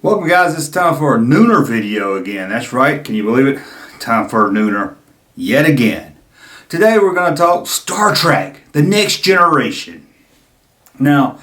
Welcome guys, it's time for a nooner video again. That's right, can you believe it? Time for a nooner yet again. Today we're going to talk Star Trek, The Next Generation. Now,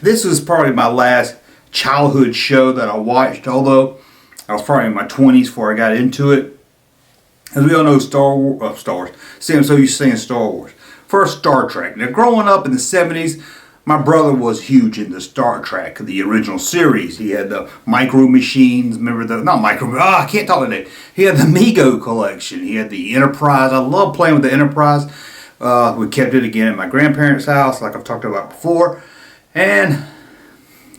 this was probably my last childhood show that I watched, although I was probably in my 20s before I got into it. As we all know, Star Wars. See, I'm so used to saying Star Wars. First, Star Trek. Now, growing up in the 70s, my brother was huge into Star Trek, the original series. He had the Micro Machines, remember the, not Micro, I can't talk today. He had the Mego collection. He had the Enterprise. I love playing with the Enterprise. We kept it again at my grandparents' house, like I've talked about before. And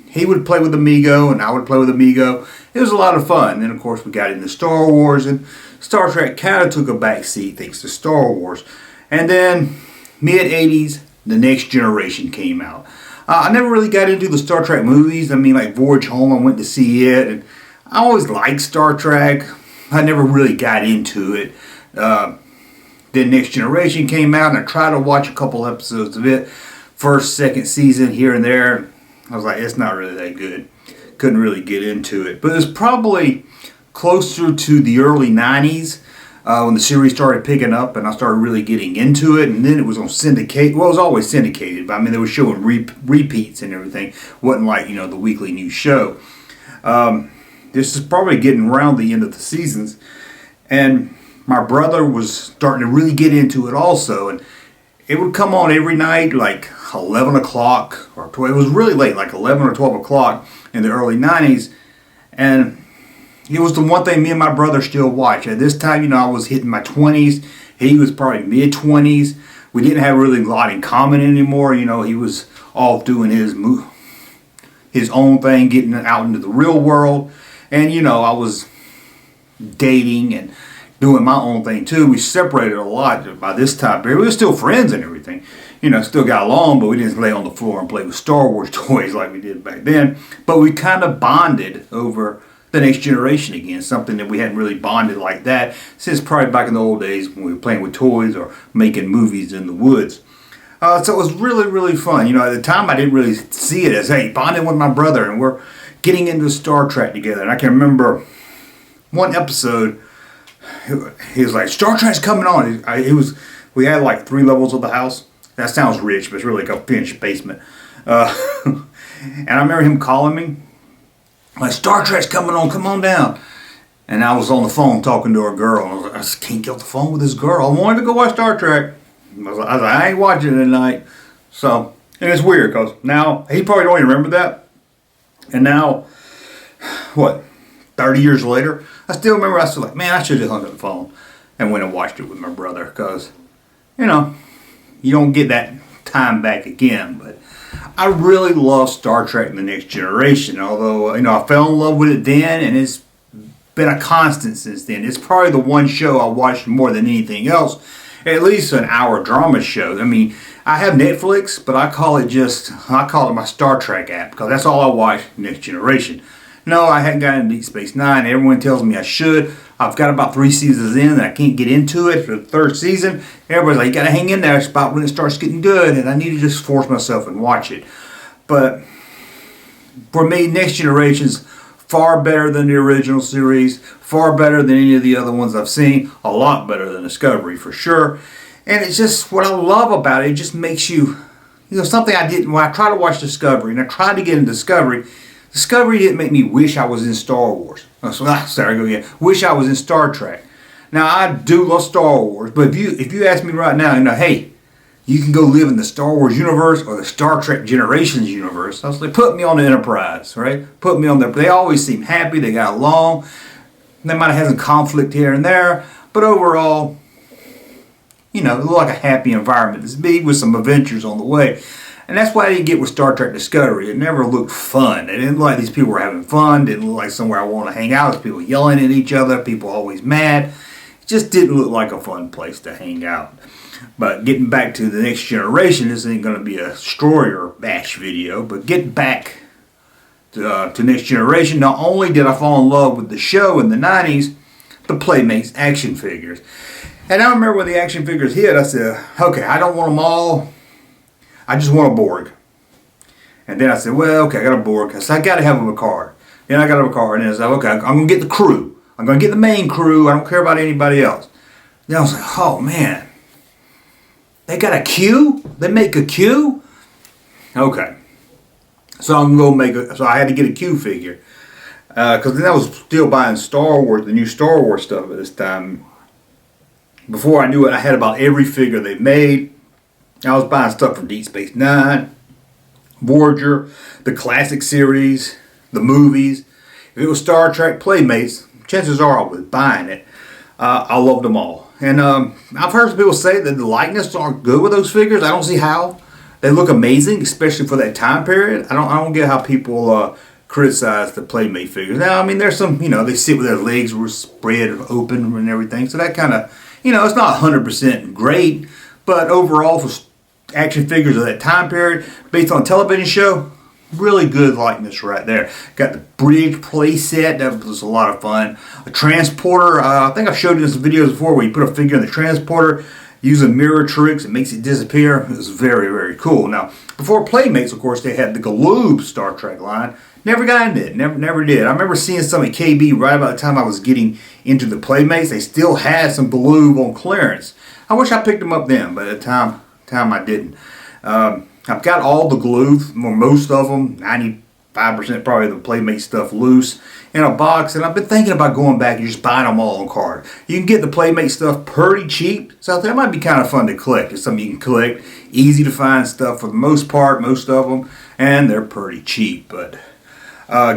he would play with the Mego, and I would play with the Mego. It was a lot of fun. And then, of course, we got into Star Wars, and Star Trek kind of took a back seat thanks to Star Wars. And then, mid-80s, The Next Generation came out. I never really got into the Star Trek movies. I mean, like Voyage Home, I went to see it. And I always liked Star Trek. I never really got into it. Then Next Generation came out, and I tried to watch a couple episodes of it. First, second season, here and there. I was like, it's not really that good. Couldn't really get into it. But it's probably closer to the early 90s. When the series started picking up and I started really getting into it, and then it was on syndicate. Well, it was always syndicated, but I mean they were showing repeats and everything. Wasn't like the weekly news show. This is probably getting around the end of the seasons, and my brother was starting to really get into it also, and it would come on every night like 11 o'clock or 12. It was really late, like 11 or 12 o'clock in the early 90s, and it was the one thing me and my brother still watch. At this time, I was hitting my 20s. He was probably mid-20s. We didn't have really a lot in common anymore. He was off doing his own thing, getting out into the real world. And, I was dating and doing my own thing too. We separated a lot by this time period. We were still friends and everything. Still got along, but we didn't lay on the floor and play with Star Wars toys like we did back then. But we kind of bonded over The Next Generation again, something that we hadn't really bonded like that since probably back in the old days when we were playing with toys or making movies in the woods. So it was really, really fun. At the time I didn't really see it as, hey, bonding with my brother and we're getting into Star Trek together. And I can remember one episode, he was like, Star Trek's coming on. We had like 3 levels of the house. That sounds rich, but it's really like a finished basement. And I remember him calling me. Like, Star Trek's coming on, come on down. And I was on the phone talking to a girl. And I was like, I just can't get off the phone with this girl. I wanted to go watch Star Trek. I was like, I ain't watching it tonight. So, and it's weird because now, he probably don't even remember that. And now, 30 years later, I still remember, I was like, man, I should have hung up the phone and went and watched it with my brother. Because, you don't get that time back again. But I really love Star Trek The Next Generation, although, I fell in love with it then, and it's been a constant since then. It's probably the one show I watched more than anything else, at least an hour drama show. I mean, I have Netflix, but I call it my Star Trek app, because that's all I watch, Next Generation. No, I hadn't gotten into Deep Space Nine. Everyone tells me I should. I've got about 3 seasons in and I can't get into it for the 3rd season. Everybody's like, you gotta hang in there. It's about when it starts getting good, and I need to just force myself and watch it. But for me, Next Generation's far better than the original series, far better than any of the other ones I've seen, a lot better than Discovery for sure. And it's just what I love about it. It just makes you, something I didn't, when I tried to watch Discovery, and I tried to get in Discovery didn't make me wish I was in Star Wars. Wish I was in Star Trek. Now, I do love Star Wars, but if you ask me right now, hey, you can go live in the Star Wars universe or the Star Trek Generations universe, I was like, put me on the Enterprise, right? Put me on there. They always seem happy. They got along. They might have had some conflict here and there, but overall, it looked like a happy environment to be with some adventures on the way. And that's why I didn't get with Star Trek Discovery. It never looked fun. It didn't look like these people were having fun. It didn't look like somewhere I want to hang out. There's people yelling at each other. People always mad. It just didn't look like a fun place to hang out. But getting back to The Next Generation, this ain't going to be a destroyer bash video. But getting back to Next Generation, not only did I fall in love with the show in the 90s, the Playmates action figures. And I remember when the action figures hit, I said, okay, I don't want them all. I just want a Borg. And then I said, well, okay, I got a Borg, because I got to have them a card. Then I got a car, and then I said, okay, I'm going to get the crew. I'm going to get the main crew. I don't care about anybody else. Then I was like, oh man, they got a queue? They make a queue? Okay. So I'm going to make a, so I had to get a queue figure. Because then I was still buying Star Wars, the new Star Wars stuff at this time. Before I knew it, I had about every figure they made. I was buying stuff from Deep Space Nine, Voyager, the classic series, the movies. If it was Star Trek Playmates, chances are I was buying it. I loved them all. And I've heard some people say that the likeness aren't good with those figures. I don't see how. They look amazing, especially for that time period. I don't get how people criticize the Playmate figures. Now, I mean, there's some, they sit with their legs were spread open and everything. So that kind of, it's not 100% great. But overall, for action figures of that time period, based on a television show, really good likeness right there. Got the bridge play set. That was a lot of fun. A transporter. I think I've showed you some videos before where you put a figure in the transporter, using mirror tricks, it makes it disappear. It was very, very cool. Now, before Playmates, of course, they had the Galoob Star Trek line. Never got into it. Never did. I remember seeing some at KB right about the time I was getting into the Playmates. They still had some Galoob on clearance. I wish I picked them up then, but at the time I didn't. I've got all the Galoob, or most of them, 95% probably the Playmate stuff loose in a box, and I've been thinking about going back and just buying them all on card. You can get the Playmate stuff pretty cheap, so that might be kind of fun to collect. It's something you can collect, easy to find stuff for the most part, most of them, and they're pretty cheap. But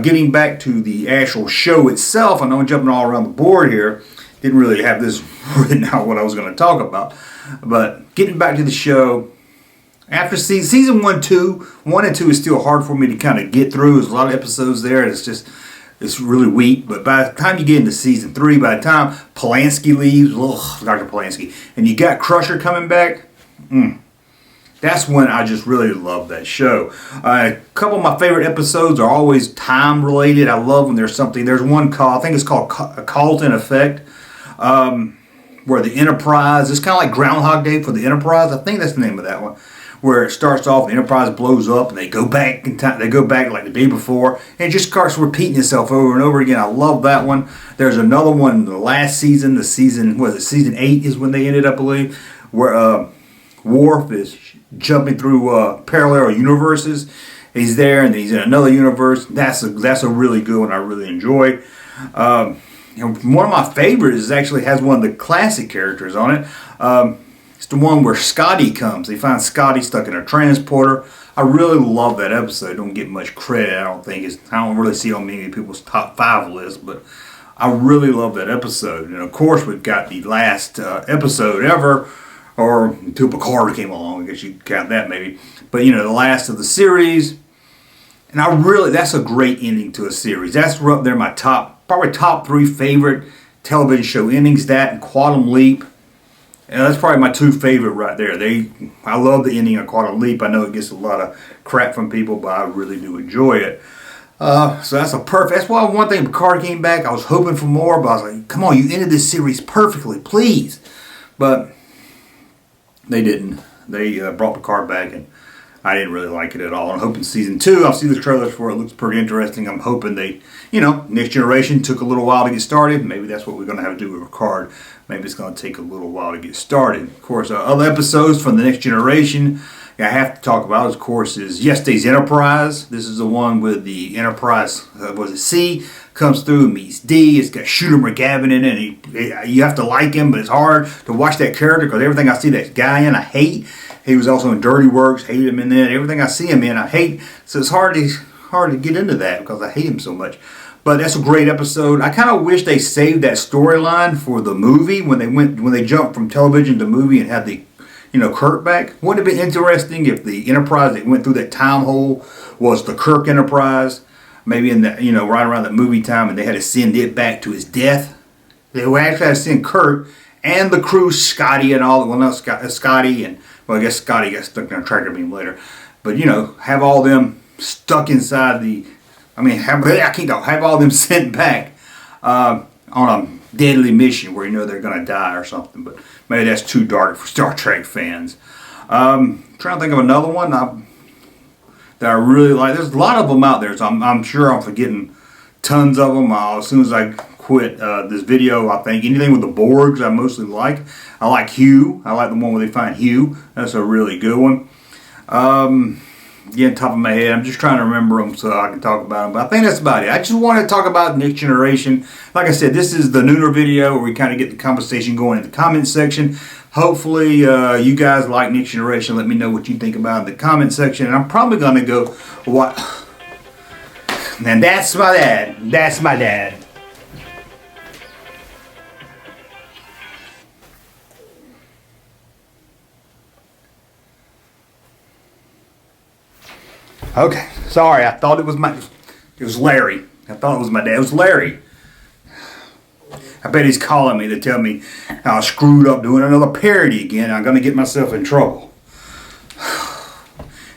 getting back to the actual show itself, I know I'm jumping all around the board here. Didn't really have this written out what I was going to talk about, but getting back to the show. After season 1 and 2 is still hard for me to kind of get through. There's a lot of episodes there. It's really weak. But by the time you get into season 3, by the time Polanski leaves, Dr. Polanski, and you got Crusher coming back, that's when I just really love that show. A couple of my favorite episodes are always time related. I love when there's something. There's one called, I think it's called Carlton Effect, where the Enterprise, it's kind of like Groundhog Day for the Enterprise. I think that's the name of that one. Where it starts off, the Enterprise blows up, and they go back in time. They go back like the day before, and it just starts repeating itself over and over again. I love that one. There's another one, the last season, season 8 is when they ended, I believe, where Worf is jumping through parallel universes. He's there, and he's in another universe. That's a really good one. I really enjoy. One of my favorites actually has one of the classic characters on it. It's the one where Scotty comes. They find Scotty stuck in a transporter. I really love that episode. Don't get much credit, I don't think. I don't really see it on many people's top 5 list, but I really love that episode. And of course, we've got the last episode ever, or until Picard came along. I guess you could count that maybe. But the last of the series. And that's a great ending to a series. That's up there my probably top 3 favorite television show endings. That and Quantum Leap. And that's probably my 2 favorite right there. I love the ending of Quantum Leap. I know it gets a lot of crap from people, but I really do enjoy it. So that's that's why one thing Picard came back. I was hoping for more, but I was like, come on, you ended this series perfectly, please. But they didn't. They brought Picard back, and I didn't really like it at all. I'm hoping season 2, I'll see the trailers for it. It looks pretty interesting. I'm hoping Next Generation took a little while to get started. Maybe that's what we're going to have to do with Picard. Maybe it's going to take a little while to get started. Of course, other episodes from the Next Generation I have to talk about, of course, is Yesterday's Enterprise. This is the one with the Enterprise, C, comes through and meets D. It's got Shooter McGavin in it. You have to like him, but it's hard to watch that character because everything I see that guy in, I hate. He was also in Dirty Works, hated him in that. Everything I see him in, I hate. So it's hard to get into that because I hate him so much. But that's a great episode. I kind of wish they saved that storyline for the movie when they jumped from television to movie and had the Kirk back. Wouldn't it have been interesting if the Enterprise that went through that time hole was the Kirk Enterprise? Maybe in that right around the movie time, and they had to send it back to his death. They would actually have to send Kirk and the crew, Scotty and all. Well, not Scotty and I guess Scotty got stuck in a tractor beam later. But have all them stuck inside the. Have all them sent back on a deadly mission where they're going to die or something. But maybe that's too dark for Star Trek fans. Trying to think of another one that I really like. There's a lot of them out there, so I'm sure I'm forgetting tons of them. As soon as I quit this video, I think anything with the Borgs I mostly like. I like Hugh. I like the one where they find Hugh. That's a really good one. Again, top of my head, I'm just trying to remember them so I can talk about them. But I think that's about it. I just want to talk about Next Generation. Like I said, this is the Nooner video where we kind of get the conversation going in the comment section. Hopefully, you guys like Next Generation. Let me know what you think about it in the comment section. And I'm probably going to go, what? And that's my dad. That's my dad. Okay, sorry, I thought it was Larry. I thought it was my dad. It was Larry. I bet he's calling me to tell me how I screwed up doing another parody again. I'm going to get myself in trouble.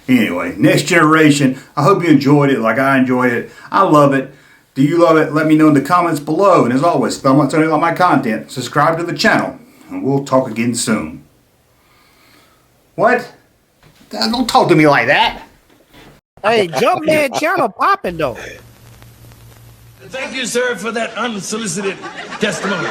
Anyway, Next Generation. I hope you enjoyed it like I enjoyed it. I love it. Do you love it? Let me know in the comments below. And as always, if I want to tell you about my content, subscribe to the channel. And we'll talk again soon. What? Don't talk to me like that. Hey, Junkman channel popping though. Thank you, sir, for that unsolicited testimony.